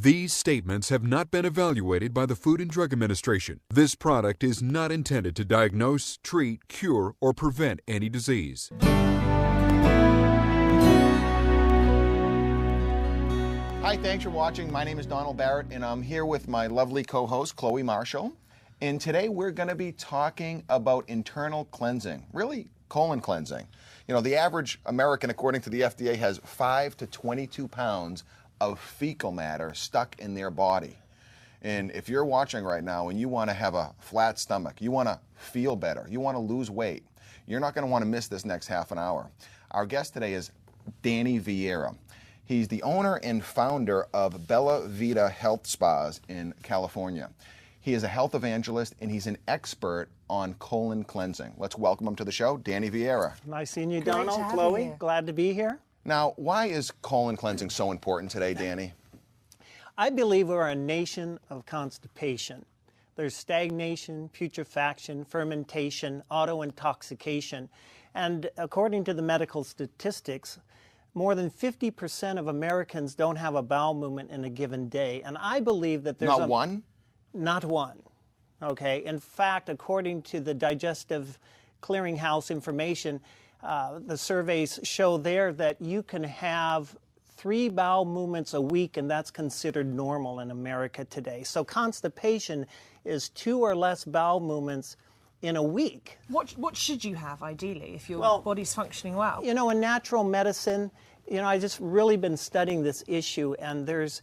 These statements have not been evaluated by the Food and Drug Administration. This product is not intended to diagnose, treat, cure, or prevent any disease. Hi, thanks for watching. My name is Donald Barrett, and I'm here with my lovely co-host, Chloe Marshall. And today we're going to be talking about internal cleansing, really colon cleansing. You know, the average American, according to the FDA, has 5 to 22 pounds of fecal matter stuck in their body. And if you're watching right now and you want to have a flat stomach, you want to feel better, you want to lose weight, you're not going to want to miss this next half an hour. Our guest today is Danny Vieira. He's the owner and founder of Bella Vita Health Spas in California. He is a health evangelist and he's an expert on colon cleansing. Let's welcome him to the show, Danny Vieira. Nice seeing you, Donald. Chloe, glad to be here. Now, why is colon cleansing so important today, Danny? I believe we're a nation of constipation. There's stagnation, putrefaction, fermentation, auto-intoxication. And according to the medical statistics, more than 50% of Americans don't have a bowel movement in a given day. And I believe that there's Not one? Not one. Okay. In fact, according to the Digestive Clearinghouse information, the surveys show there that you can have 3 bowel movements a week, and that's considered normal in America today. So constipation is 2 or less bowel movements in a week. What should you have ideally if your body's functioning well? You know, in natural medicine, I just really been studying this issue, and there's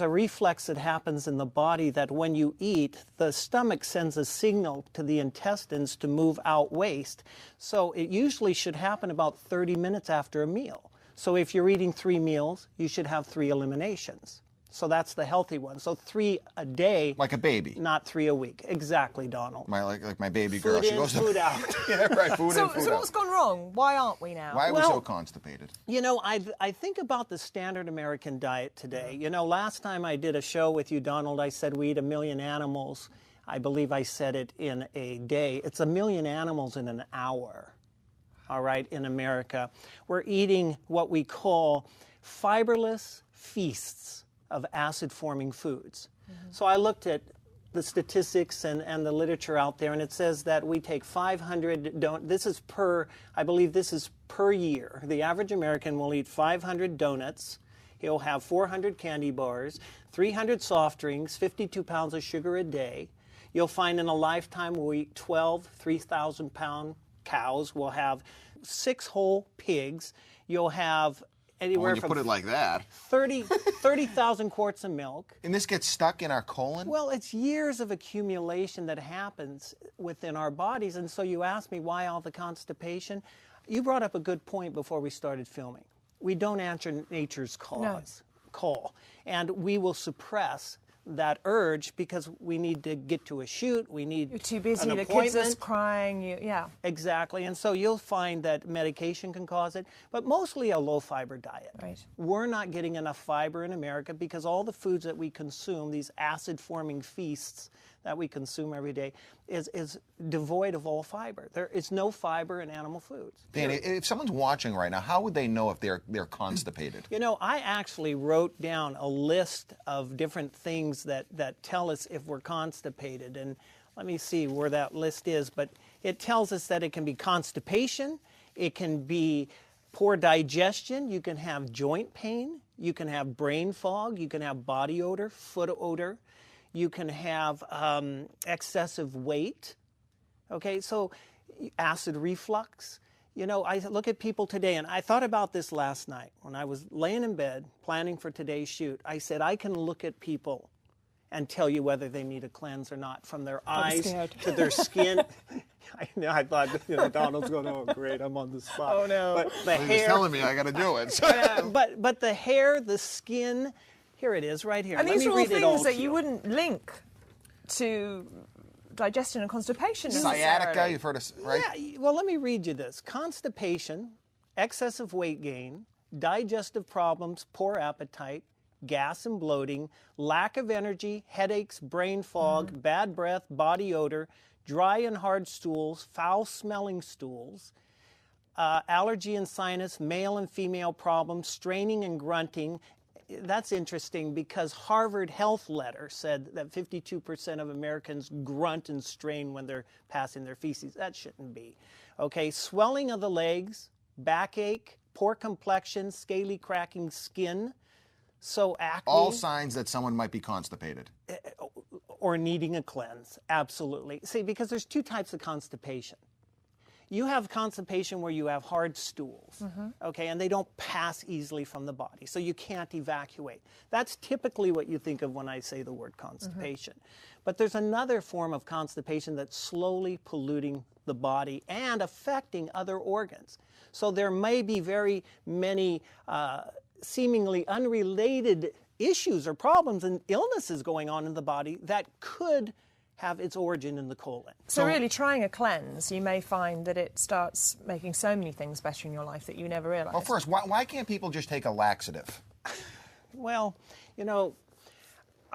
a reflex that happens in the body that when you eat, the stomach sends a signal to the intestines to move out waste. So it usually should happen about 30 minutes after a meal. So if you're eating 3 meals, you should have 3 eliminations. So that's the healthy one. So 3 a day. Like a baby. Not 3 a week. Exactly, Donald. Like my baby girl. Food in, food out. Yeah, right, food in, food out. So what's gone wrong? Why aren't we now? Why are we so constipated? You know, I think about the standard American diet today. You know, last time I did a show with you, Donald, I said we eat 1 million animals. I believe I said it in a day. It's 1 million animals in an hour, all right, in America. We're eating what we call fiberless feasts of acid-forming foods. So I looked at the statistics and the literature out there, and it says that we take 500, I believe this is per year. The average American will eat 500 donuts. He'll have 400 candy bars, 300 soft drinks, 52 pounds of sugar a day. You'll find in a lifetime we'll eat 12 3,000-pound cows. We'll have 6 whole pigs. You'll have anywhere when you from put it like that, 30,000 quarts of milk. And this gets stuck in our colon? Well, it's years of accumulation that happens within our bodies. And so you asked me why all the constipation. You brought up a good point before we started filming. We don't answer nature's call. And we will suppress that urge because we need to get to a shoot, we need You're too busy, an the appointment. kids are crying, yeah. Exactly, and so you'll find that medication can cause it, but mostly a low-fiber diet. Right. We're not getting enough fiber in America because all the foods that we consume, these acid-forming feasts that we consume every day, is devoid of all fiber. There is no fiber in animal foods. Danny, if someone's watching right now, how would they know if they're constipated? You know, I actually wrote down a list of different things that tell us if we're constipated. And let me see where that list is. But it tells us that it can be constipation. It can be poor digestion. You can have joint pain. You can have brain fog. You can have body odor, foot odor. You can have excessive weight. Okay, so acid reflux. You know, I look at people today, and I thought about this last night when I was laying in bed planning for today's shoot. I said, I can look at people and tell you whether they need a cleanse or not, from their eyes to their skin. I thought, Donald's going, oh, great, I'm on the spot. Oh, no. But the hair, he's telling me I got to do it. But the hair, the skin, here it is, right here. And Let these me are all read it all things that to you wouldn't link to digestion and constipation. Sciatica, you've heard of, right? Yeah, well, let me read you this. Constipation, excessive weight gain, digestive problems, poor appetite, gas and bloating, lack of energy, headaches, brain fog, bad breath, body odor, dry and hard stools, foul-smelling stools, allergy and sinus, male and female problems, straining and grunting, that's interesting because Harvard Health Letter said that 52% of Americans grunt and strain when they're passing their feces. That shouldn't be. Okay, swelling of the legs, backache, poor complexion, scaly cracking skin, so acne. All signs that someone might be constipated. Or needing a cleanse, absolutely. See, because there's two types of constipation. You have constipation where you have hard stools, okay, and they don't pass easily from the body, so you can't evacuate. That's typically what you think of when I say the word constipation. But there's another form of constipation that's slowly polluting the body and affecting other organs. So there may be very many seemingly unrelated issues or problems and illnesses going on in the body that could have its origin in the colon. So really trying a cleanse, you may find that it starts making so many things better in your life that you never realised. Well, first, why can't people just take a laxative? Well, you know,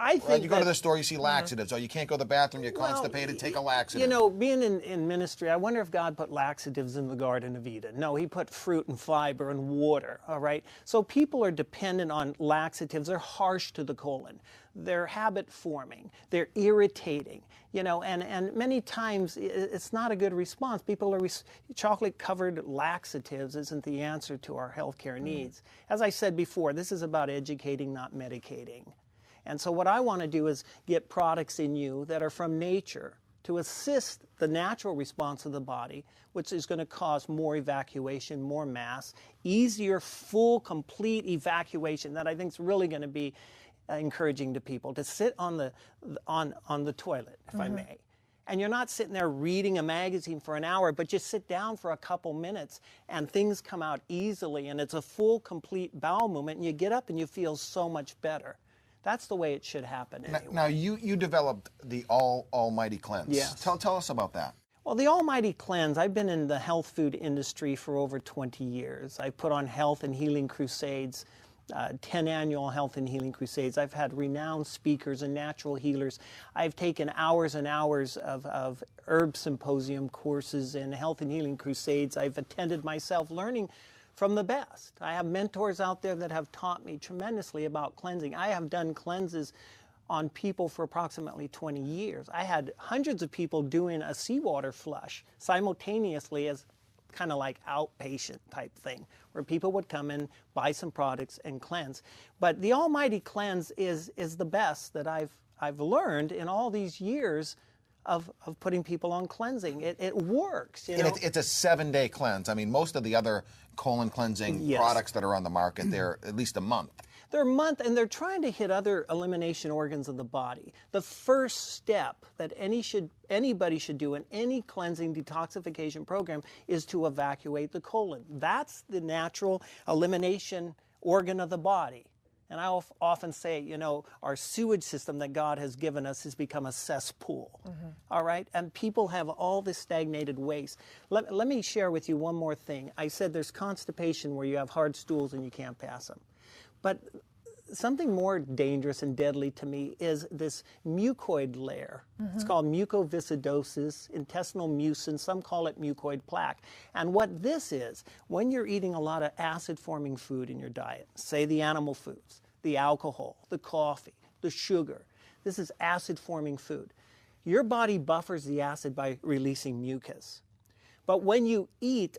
I think you go to the store, you see laxatives. Oh, you can't go to the bathroom, you're constipated, take a laxative. You know, being in ministry, I wonder if God put laxatives in the Garden of Eden. No, he put fruit and fiber and water, all right? So people are dependent on laxatives. They're harsh to the colon. They're habit-forming. They're irritating, you know, and many times it's not a good response. People are, chocolate-covered laxatives isn't the answer to our healthcare needs. As I said before, this is about educating, not medicating. And so what I want to do is get products in you that are from nature to assist the natural response of the body, which is going to cause more evacuation, more mass, easier, full, complete evacuation that I think is really going to be encouraging to people to sit on the toilet, if I may. And you're not sitting there reading a magazine for an hour, but just sit down for a couple minutes and things come out easily and it's a full, complete bowel movement and you get up and you feel so much better. That's the way it should happen anyway. Now you developed the Almighty Cleanse. Yes. Tell us about that. Well, the Almighty Cleanse, I've been in the health food industry for over 20 years. I put on health and healing crusades, 10 annual health and healing crusades. I've had renowned speakers and natural healers. I've taken hours and hours of herb symposium courses and health and healing crusades. I've attended myself learning from the best. I have mentors out there that have taught me tremendously about cleansing. I have done cleanses on people for approximately 20 years. I had hundreds of people doing a seawater flush simultaneously as kind of like outpatient type thing, where people would come in, buy some products, and cleanse. But the Almighty Cleanse is the best that I've learned in all these years of putting people on cleansing. It works. You know? And it's a 7-day cleanse. I mean, most of the other colon cleansing products that are on the market, they're at least a month. They're a month, and they're trying to hit other elimination organs of the body. The first step that anybody should do in any cleansing detoxification program is to evacuate the colon. That's the natural elimination organ of the body. And I often say, you know, our sewage system that God has given us has become a cesspool, all right? And people have all this stagnated waste. Let me share with you one more thing. I said there's constipation where you have hard stools and you can't pass them. But something more dangerous and deadly to me is this mucoid layer. It's called mucoviscidosis, intestinal mucin, some call it mucoid plaque. And what this is, when you're eating a lot of acid-forming food in your diet, say the animal foods, the alcohol, the coffee, the sugar, this is acid-forming food. Your body buffers the acid by releasing mucus. But when you eat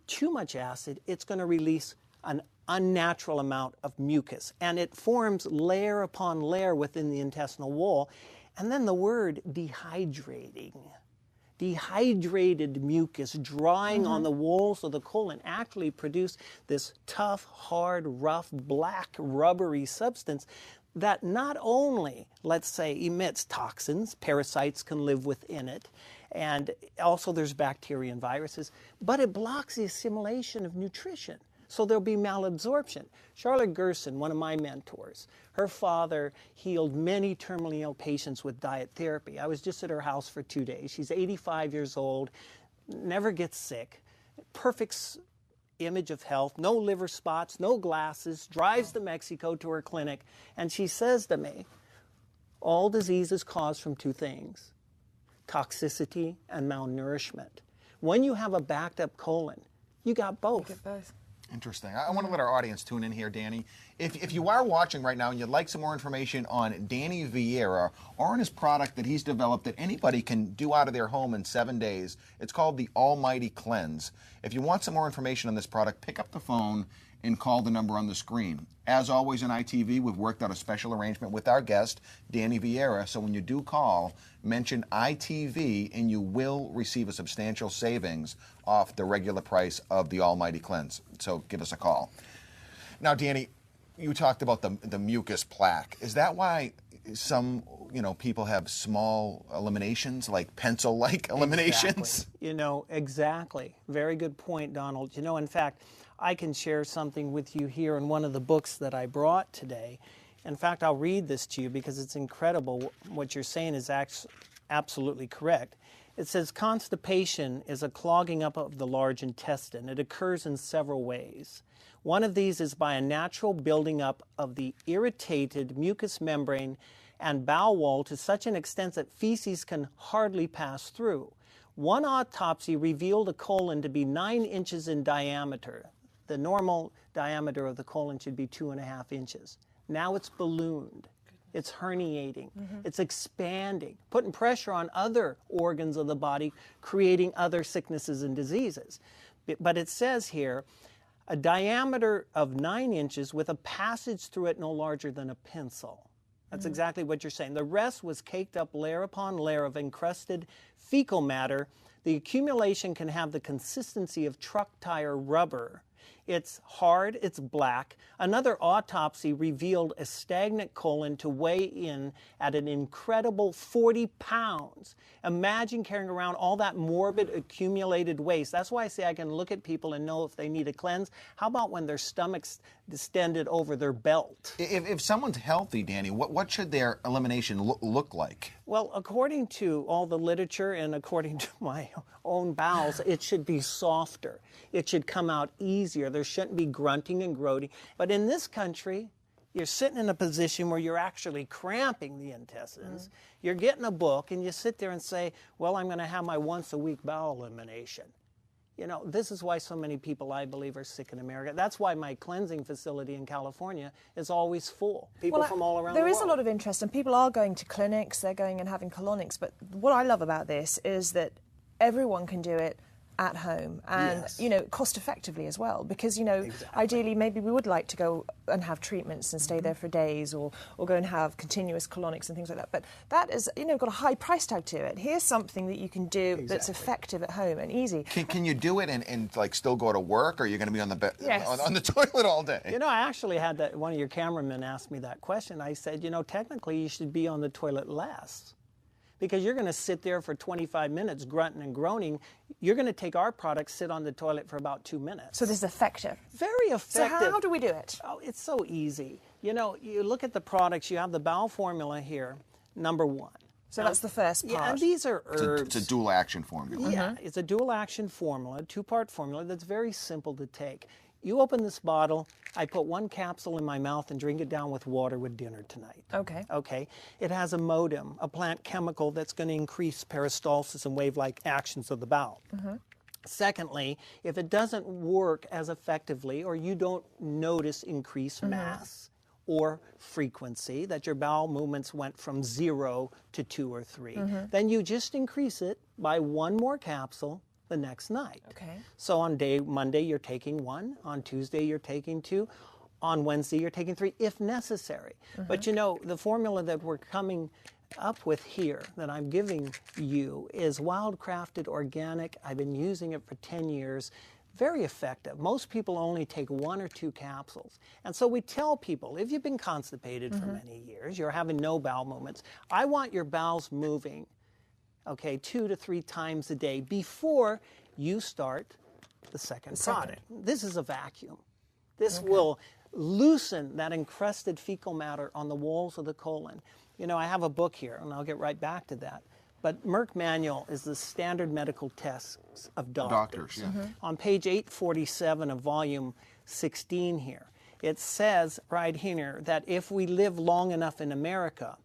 too much acid, it's going to release an unnatural amount of mucus, and it forms layer upon layer within the intestinal wall. And then the word dehydrating. Dehydrated mucus drying on the walls of the colon actually produce this tough, hard, rough, black, rubbery substance that not only, let's say, emits toxins, parasites can live within it, and also there's bacteria and viruses, but it blocks the assimilation of nutrition. So there'll be malabsorption. Charlotte Gerson, one of my mentors, her father healed many terminally ill patients with diet therapy. I was just at her house for 2 days. She's 85 years old, never gets sick, perfect image of health, no liver spots, no glasses, drives to Mexico to her clinic, and she says to me, all disease is caused from two things, toxicity and malnourishment. When you have a backed up colon, you got both. You get both. Interesting. I want to let our audience tune in here, Danny. If you are watching right now and you'd like some more information on Danny Vieira or on his product that he's developed that anybody can do out of their home in 7 days, it's called the Almighty Cleanse. If you want some more information on this product, pick up the phone and call the number on the screen. As always in ITV, we've worked out a special arrangement with our guest, Danny Vieira, so when you do call, mention ITV and you will receive a substantial savings off the regular price of the Almighty Cleanse. So give us a call. Now, Danny, you talked about the mucus plaque. Is that why some people have small eliminations, like pencil-like eliminations? Exactly. Exactly. Very good point, Donald. In fact, I can share something with you here in one of the books that I brought today. In fact, I'll read this to you because it's incredible. What you're saying is absolutely correct. It says constipation is a clogging up of the large intestine. It occurs in several ways. One of these is by a natural building up of the irritated mucous membrane and bowel wall to such an extent that feces can hardly pass through. One autopsy revealed a colon to be 9 inches in diameter. The normal diameter of the colon should be 2.5 inches. Now it's ballooned. It's herniating. It's expanding, putting pressure on other organs of the body, creating other sicknesses and diseases. But it says here, a diameter of 9 inches with a passage through it no larger than a pencil. That's exactly what you're saying. The rest was caked up layer upon layer of encrusted fecal matter. The accumulation can have the consistency of truck tire rubber. It's hard, it's black. Another autopsy revealed a stagnant colon to weigh in at an incredible 40 pounds. Imagine carrying around all that morbid accumulated waste. That's why I say I can look at people and know if they need a cleanse. How about when their stomach's distended over their belt? If someone's healthy, Danny, what should their elimination look like? Well, according to all the literature and according to my own bowels, it should be softer. It should come out easier. There shouldn't be grunting and groaning. But in this country, you're sitting in a position where you're actually cramping the intestines. You're getting a book and you sit there and say, well, I'm going to have my once-a-week bowel elimination. This is why so many people, I believe, are sick in America. That's why my cleansing facility in California is always full. People from all around the world. There is a lot of interest, and people are going to clinics, they're going and having colonics. But what I love about this is that everyone can do it at home and, cost effectively as well. Because, ideally, maybe we would like to go and have treatments and stay there for days or go and have continuous colonics and things like that. But that is, got a high price tag to it. Here's something that you can do that's effective at home and easy. Can you do it and still go to work, or are you going to be on the on the toilet all day? I actually had one of your cameramen ask me that question. I said, technically you should be on the toilet less. Because you're going to sit there for 25 minutes grunting and groaning. You're going to take our product, sit on the toilet for about 2 minutes. So this is effective. Very effective. So how do we do it? Oh, it's so easy. You look at the products. You have the bowel formula here, number 1. So that's the first part. Yeah, and these are herbs. It's a dual action formula. Yeah, it's a dual action formula, 2-part formula that's very simple to take. You open this bottle, I put 1 capsule in my mouth and drink it down with water with dinner tonight. Okay. It has a modem, a plant chemical that's going to increase peristalsis and wave-like actions of the bowel. Secondly, if it doesn't work as effectively or you don't notice increased mass or frequency, that your bowel movements went from 0 to 2 or 3, then you just increase it by 1 more capsule the next night. Okay. So on Monday, you're taking 1. On Tuesday, you're taking 2. On Wednesday, you're taking 3, if necessary. But the formula that we're coming up with here, that I'm giving you, is wild-crafted, organic. I've been using it for 10 years. Very effective. Most people only take 1 or 2 capsules. And so we tell people, if you've been constipated for many years, you're having no bowel movements, I want your bowels moving 2 to 3 times a day before you start the second product. This is a vacuum. This will loosen that encrusted fecal matter on the walls of the colon. I have a book here, and I'll get right back to that. But Merck Manual is the standard medical tests of doctors. On page 847 of volume 16 here, it says right here that if we live long enough in America,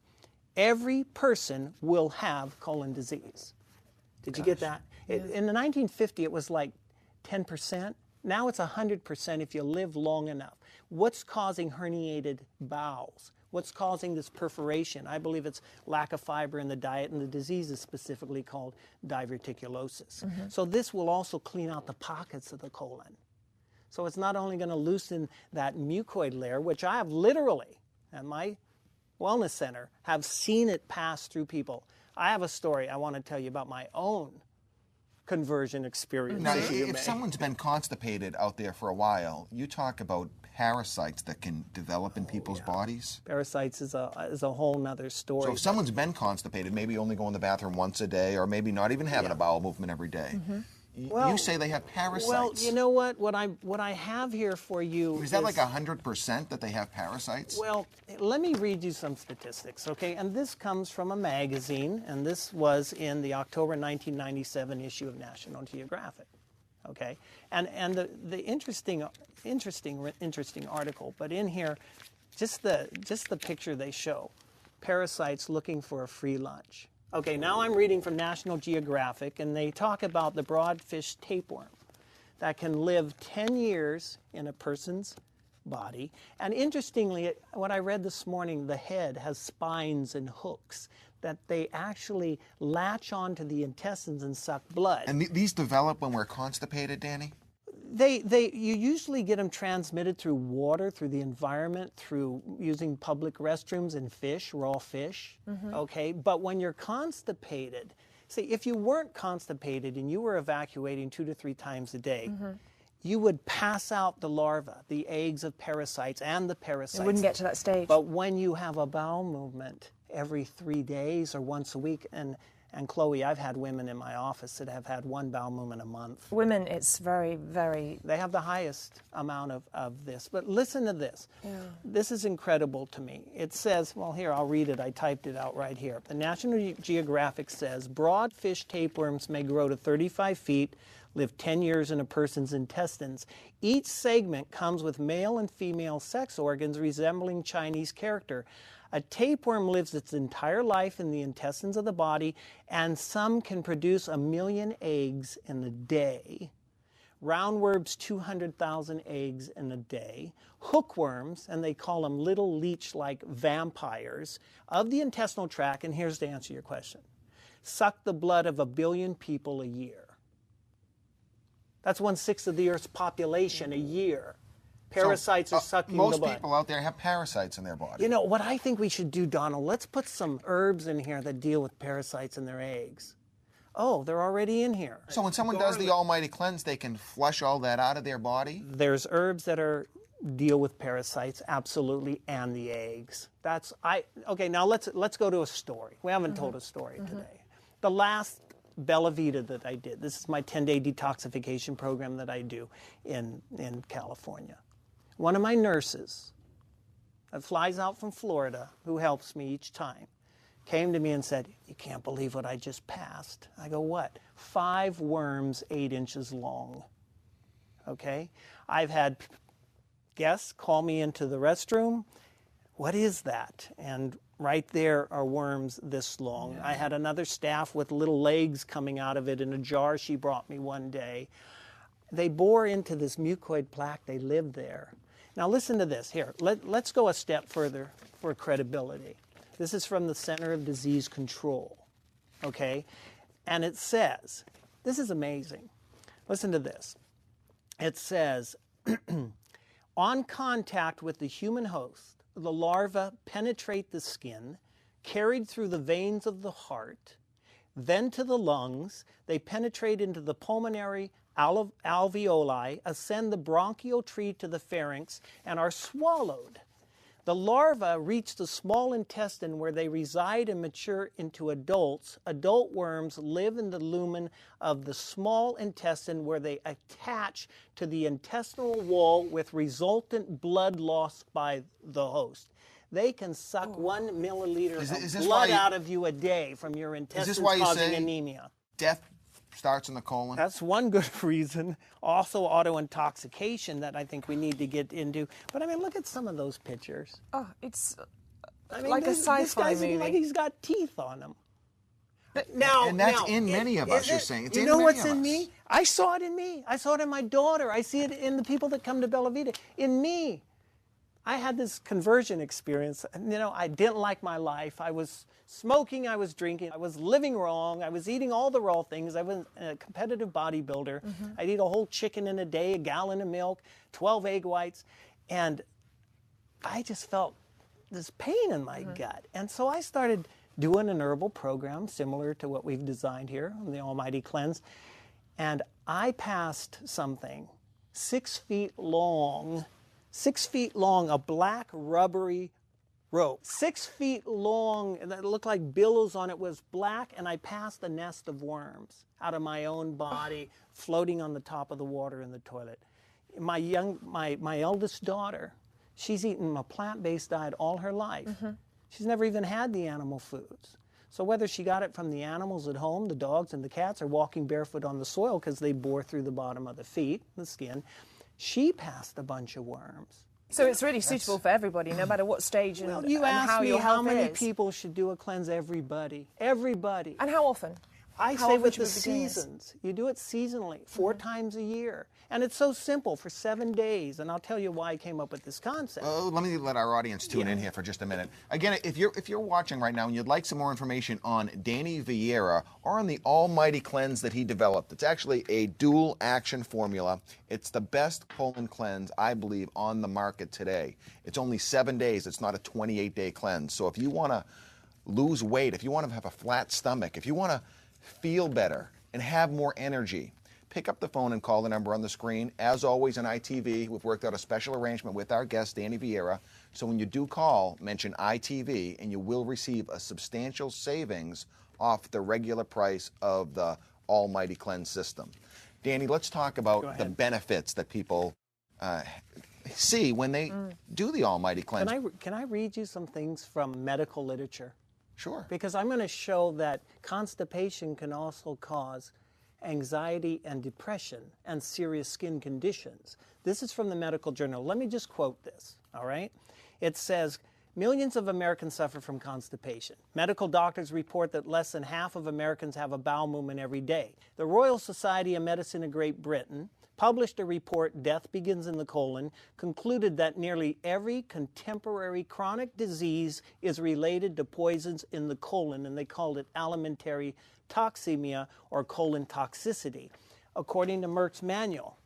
every person will have colon disease. Did you get that? In the 1950, it was like 10%. Now it's 100% if you live long enough. What's causing herniated bowels? What's causing this perforation? I believe it's lack of fiber in the diet, and the disease is specifically called diverticulosis. So this will also clean out the pockets of the colon. So it's not only going to loosen that mucoid layer, which I have literally, at my wellness center, have seen it pass through people. I have a story I want to tell you about my own conversion experience. Now, if someone's been constipated out there for a while, you talk about parasites that can develop in people's bodies. Parasites is a whole nother story. So if someone's been constipated, maybe only going to the bathroom once a day, or maybe not even having a bowel movement every day, you say they have parasites. Well, you know what? What I have here for you is that like 100% that they have parasites? Well, let me read you some statistics, okay? And this comes from a magazine, and this was in the October 1997 issue of National Geographic, okay? And the interesting article, but in here, just the picture they show, parasites looking for a free lunch. Okay, now I'm reading from National Geographic, and they talk about the broadfish tapeworm that can live 10 years in a person's body. And interestingly, what I read this morning, the head has spines and hooks that they actually latch onto the intestines and suck blood. And these develop when we're constipated, Danny? You usually get them transmitted through water, through the environment, through using public restrooms and fish, raw fish, okay? But when you're constipated, see, if you weren't constipated and you were evacuating 2 to 3 times a day, you would pass out the larvae, the eggs of parasites and the parasites. It wouldn't get to that stage. But when you have a bowel movement every 3 days or once a week, and Chloe, I've had women in my office that have had 1 bowel movement a month. Women, it's very, very... They have the highest amount of this. But listen to this. Yeah. This is incredible to me. It says, well, here, I'll read it. I typed it out right here. The National Geographic says, broadfish tapeworms may grow to 35 feet, live 10 years in a person's intestines. Each segment comes with male and female sex organs resembling Chinese character. A tapeworm lives its entire life in the intestines of the body, and some can produce 1 million eggs in a day. Roundworms, 200,000 eggs in a day. Hookworms, and they call them little leech-like vampires, of the intestinal tract, and here's to answer your question, suck the blood of 1 billion people a year. That's 1/6 of the Earth's population a year. Parasites are sucking the blood. Most people out there have parasites in their body. You know, what I think we should do, Donald, let's put some herbs in here that deal with parasites in their eggs. Oh, they're already in here. So when someone does the Almighty Cleanse, they can flush all that out of their body? There's herbs that deal with parasites, absolutely, and the eggs. Okay, now let's go to a story. We haven't told a story today. The last Bella Vita that I did, this is my 10-day detoxification program that I do in California. One of my nurses that flies out from Florida, who helps me each time, came to me and said, you can't believe what I just passed. I go, what? 5 worms 8 inches long. Okay? I've had guests call me into the restroom. What is that? And right there are worms this long. I had another staff with little legs coming out of it in a jar she brought me one day. They bore into this mucoid plaque. They live there. Now listen to this. Here, let's go a step further for credibility. This is from the Center of Disease Control, okay? And it says, this is amazing. Listen to this. It says, on contact with the human host, the larvae penetrate the skin, carried through the veins of the heart, then to the lungs. They penetrate into the pulmonary alveoli, ascend the bronchial tree to the pharynx, and are swallowed. The larvae reach the small intestine where they reside and mature into adults. Adult worms live in the lumen of the small intestine where they attach to the intestinal wall with resultant blood loss by the host. They can suck 1 milliliter of blood out of you a day from your intestines, causing anemia. Death starts in the colon? That's one good reason. Also auto-intoxication that I think we need to get into. But I mean, look at some of those pictures. Oh, it's like a sci-fi movie. Like he's got teeth on him. And that's in many of us, you're saying. It's you in know many what's of in us. me? I saw it in me. I saw it in my daughter. I see it in the people that come to Bella Vita. In me. I had this conversion experience. You know, I didn't like my life. I was smoking, I was drinking, I was living wrong, I was eating all the raw things. I was a competitive bodybuilder. I'd eat a whole chicken in a day, a gallon of milk, 12 egg whites, and I just felt this pain in my gut. And so I started doing an herbal program similar to what we've designed here, the Almighty Cleanse, and I passed something 6 feet long, a black rubbery rope, 6 feet long, and it looked like billows on it, was black, and I passed a nest of worms out of my own body floating on the top of the water in the toilet. My eldest daughter, she's eaten a plant-based diet all her life. She's never even had the animal foods. So whether she got it from the animals at home, the dogs and the cats, or walking barefoot on the soil because they bore through the bottom of the feet, the skin, she passed a bunch of worms. So it's really suitable for everybody, no matter what stage and, Well, you and asked how me your health how many is. people should do a cleanse. Everybody. Everybody. And how often? I How say often with should the we be doing this? seasons. You do it seasonally, 4 times a year. And it's so simple, for 7 days. And I'll tell you why I came up with this concept. Oh, let me let our audience tune in here for just a minute. Again, if you're watching right now and you'd like some more information on Danny Vieira or on the Almighty Cleanse that he developed, it's actually a dual action formula. It's the best colon cleanse, I believe, on the market today. It's only 7 days. It's not a 28-day cleanse. So if you want to lose weight, if you want to have a flat stomach, if you want to feel better and have more energy, pick up the phone and call the number on the screen. As always on ITV, we've worked out a special arrangement with our guest, Danny Vieira. So when you do call, mention ITV, and you will receive a substantial savings off the regular price of the Almighty Cleanse system. Danny, let's talk about the benefits that people see when they do the Almighty Cleanse. Can I read you some things from medical literature? Sure. Because I'm going to show that constipation can also cause anxiety and depression and serious skin conditions. This is from the medical journal. Let me just quote this, all right? It says, millions of Americans suffer from constipation. Medical doctors report that less than half of Americans have a bowel movement every day. The Royal Society of Medicine of Great Britain published a report, Death Begins in the Colon, concluded that nearly every contemporary chronic disease is related to poisons in the colon, and they called it alimentary toxemia or colon toxicity. According to Merck's manual,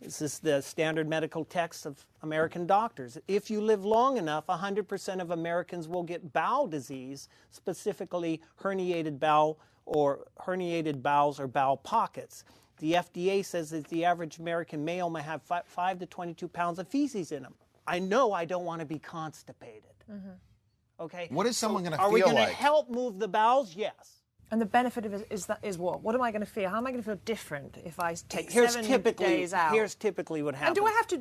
this is the standard medical text of American doctors. If you live long enough, 100% of Americans will get bowel disease, specifically herniated bowels or bowel pockets. The FDA says that the average American male may have 5 to 22 pounds of feces in him. I know I don't want to be constipated. Okay. What is someone going to feel like? Are we going like? to help move the bowels? Yes. And the benefit of it is what? What am I going to feel? How am I going to feel different if I take Here's 7 typically, days out? Here's typically what happens. And do I have to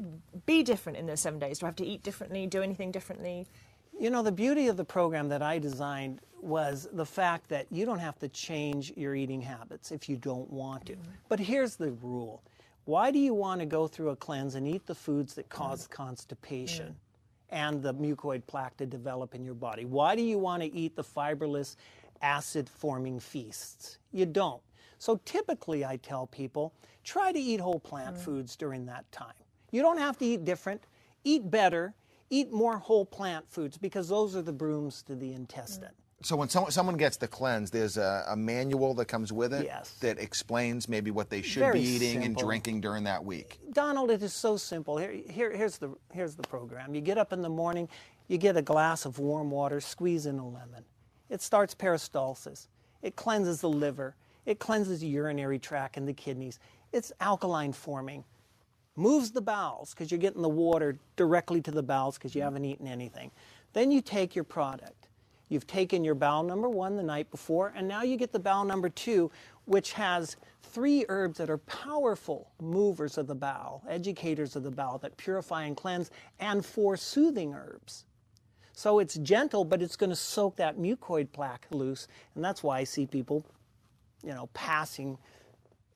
be different in those 7 days? Do I have to eat differently, do anything differently? You know, the beauty of the program that I designed was the fact that you don't have to change your eating habits if you don't want to. But here's the rule. Why do you want to go through a cleanse and eat the foods that cause constipation and the mucoid plaque to develop in your body? Why do you want to eat the fiberless, acid-forming feasts? You don't. So typically I tell people, try to eat whole plant foods during that time. You don't have to eat different. Eat better. Eat more whole plant foods because those are the brooms to the intestine. So when someone gets the cleanse, there's a manual that comes with it that explains maybe what they should be eating and drinking during that week. Donald, it is so simple. Here's the program. You get up in the morning, you get a glass of warm water, squeeze in a lemon. It starts peristalsis. It cleanses the liver. It cleanses the urinary tract and the kidneys. It's alkaline forming. Moves the bowels because you're getting the water directly to the bowels because you haven't eaten anything. Then you take your product. You've taken your bowel number 1 the night before, and now you get the bowel number 2, which has 3 herbs that are powerful movers of the bowel, educators of the bowel that purify and cleanse, and 4 soothing herbs. So it's gentle, but it's going to soak that mucoid plaque loose, and that's why I see people, passing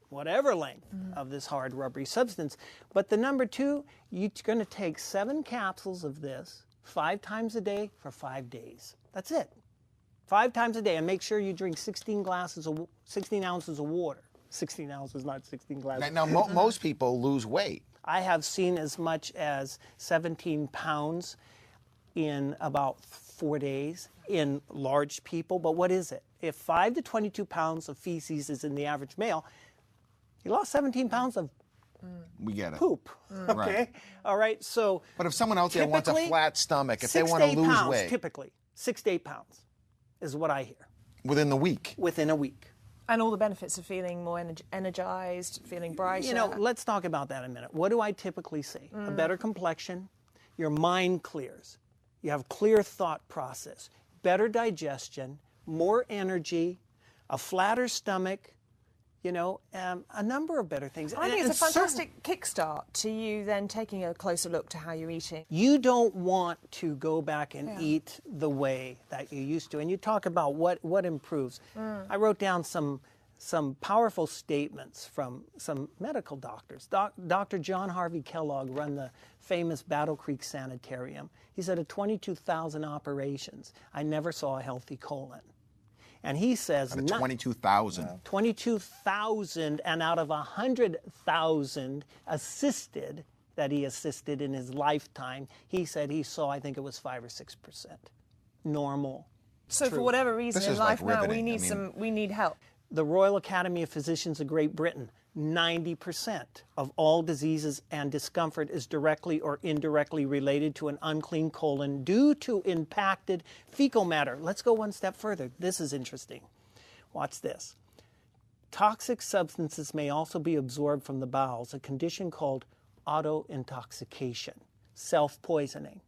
whatever length of this hard rubbery substance. But the number 2, you're going to take 7 capsules of this 5 times a day for 5 days. That's it. 5 times a day, and make sure you drink 16 ounces of water. 16 ounces, not 16 glasses. Now most people lose weight. I have seen as much as 17 pounds in about 4 days in large people. But what is it? If 5 to 22 pounds of feces is in the average male, he lost 17 pounds of We get it. poop. Okay? Right. All right, so... But if someone out there wants a flat stomach, if they 6 want to to 8 lose pounds, weight. typically, 6 to 8 pounds is what I hear. Within the week. Within a week. And all the benefits of feeling more energized, feeling brighter. You know, let's talk about that in a minute. What do I typically see? A better complexion, your mind clears, you have clear thought process, better digestion, more energy, a flatter stomach, you know, a number of better things. I think it's a fantastic kickstart to you then taking a closer look to how you're eating. You don't want to go back and eat the way that you used to. And you talk about what improves. I wrote down some powerful statements from some medical doctors. Dr. John Harvey Kellogg run the famous Battle Creek Sanitarium. He said of 22,000 operations, I never saw a healthy colon. And he says... Out of 22,000. 22,000, and out of 100,000 assisted, that he assisted in his lifetime, he said he saw, I think it was 5 or 6%. Normal. So for whatever reason This in is life like now, riveting. we need help. The Royal Academy of Physicians of Great Britain, 90% of all diseases and discomfort is directly or indirectly related to an unclean colon due to impacted fecal matter. Let's go one step further. This is interesting. Watch this. Toxic substances may also be absorbed from the bowels, a condition called auto-intoxication, self-poisoning.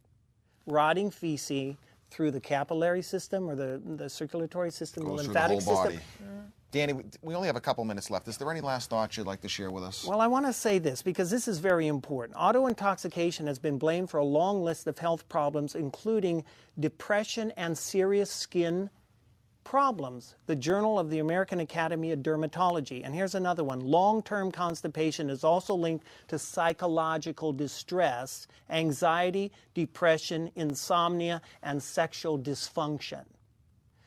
Rotting feces through the capillary system or the circulatory system, the lymphatic system. Danny, we only have a couple minutes left. Is there any last thoughts you'd like to share with us? Well, I want to say this because this is very important. Auto-intoxication has been blamed for a long list of health problems, including depression and serious skin problems. The Journal of the American Academy of Dermatology. And here's another one. Long-term constipation is also linked to psychological distress, anxiety, depression, insomnia, and sexual dysfunction.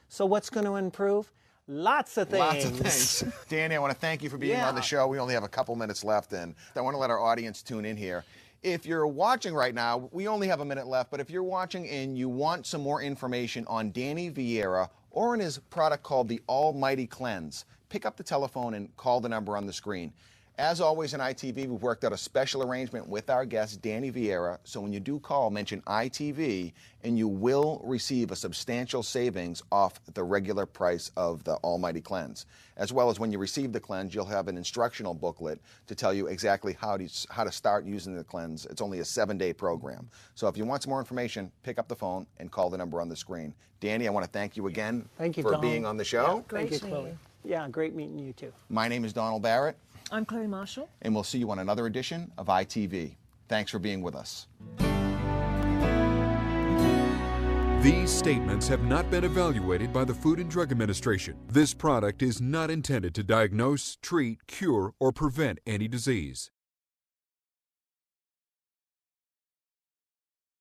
So what's going to improve? Lots of things. Lots of things. Danny, I want to thank you for being on the show. We only have a couple minutes left, and I want to let our audience tune in here. If you're watching right now, we only have a minute left, but if you're watching and you want some more information on Danny Vieira or on his product called the Almighty Cleanse, pick up the telephone and call the number on the screen. As always in ITV, we've worked out a special arrangement with our guest, Danny Vieira, so when you do call, mention ITV, and you will receive a substantial savings off the regular price of the Almighty Cleanse. As well as when you receive the cleanse, you'll have an instructional booklet to tell you exactly how to start using the cleanse. It's only a 7-day program. So if you want some more information, pick up the phone and call the number on the screen. Danny, I want to thank you again for being on the show. Thank you, Chloe. Yeah, great meeting you too. My name is Donald Barrett. I'm Chloe Marshall. And we'll see you on another edition of ITV. Thanks for being with us. These statements have not been evaluated by the Food and Drug Administration. This product is not intended to diagnose, treat, cure, or prevent any disease.